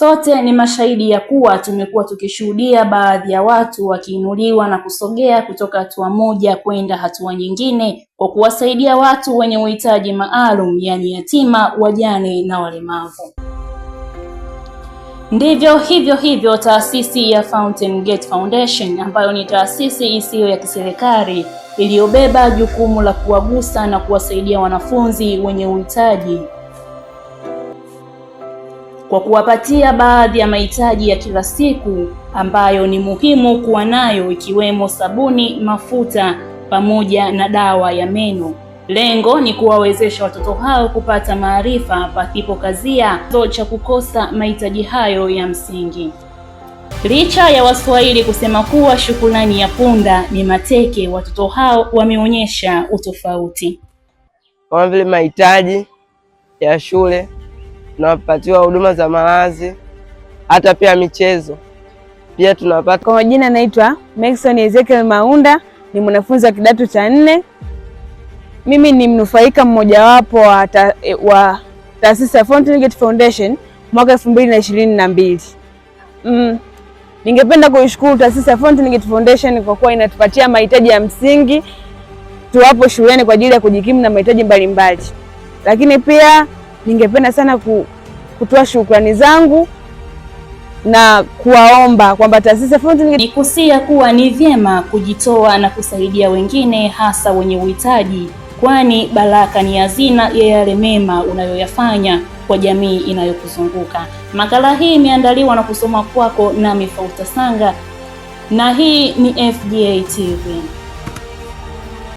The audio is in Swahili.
Sote ni mashahidi ya kuwa tumekuwa tukishuhudia baadhi ya watu wakiinuliwa na kusogea kutoka hatua moja kwenda hatua nyingine kwa kuwasaidia watu wenye uhitaji maalum, yaani yatima, wajane na walemavu. Ndivyo hivyo taasisi ya Fountain Gate Foundation, ambayo ni taasisi isiyo ya kiserikali iliyobeba jukumu la kuwagusa na kuwasaidia wanafunzi wenye uhitaji kwa kuwapatia baadhi ya mahitaji ya kila siku ambayo ni muhimu kuwa nayo, ikiwemo sabuni, mafuta pamoja na dawa ya meno. Lengo ni kuwawezesha watoto hao kupata maarifa pasipo kazia cha kukosa mahitaji hayo ya msingi. Licha ya Waswahili kusema kuwa shukrani ya punda ni mateke, watoto hao wameonyesha utofauti. Kama vile mahitaji ya shule, tunapatiwa huduma za malazi, hata pia michezo pia tunapata. Kwa majina naitwa Maxson Ezekiel Maunda, ni mwanafunzi wa kidato cha 4. Mimi ni mnufaika mmojawapo wa taasisi ya Fountain Gate Foundation mwaka 2022. Ningependa kuishukuru taasisi ya Fountain Gate Foundation kwa kuwa inatupatia mahitaji ya msingi tuwapo shuleni kwa ajili ya kujikimu na mahitaji mbalimbali. Lakini pia ningependa sana kutoa shukrani zangu na kuwaomba kwamba taasisi ya Fountain Gate nikusia kuwa ni vyema kujitoa na kusaidia wengine, hasa wenye uhitaji, kwani baraka ni hazina ya yale mema unayoyafanya kwa jamii inayokuzunguka. Makala hii imeandaliwa na kusoma kwako nami Fausta Sanga, na hii ni FGA TV.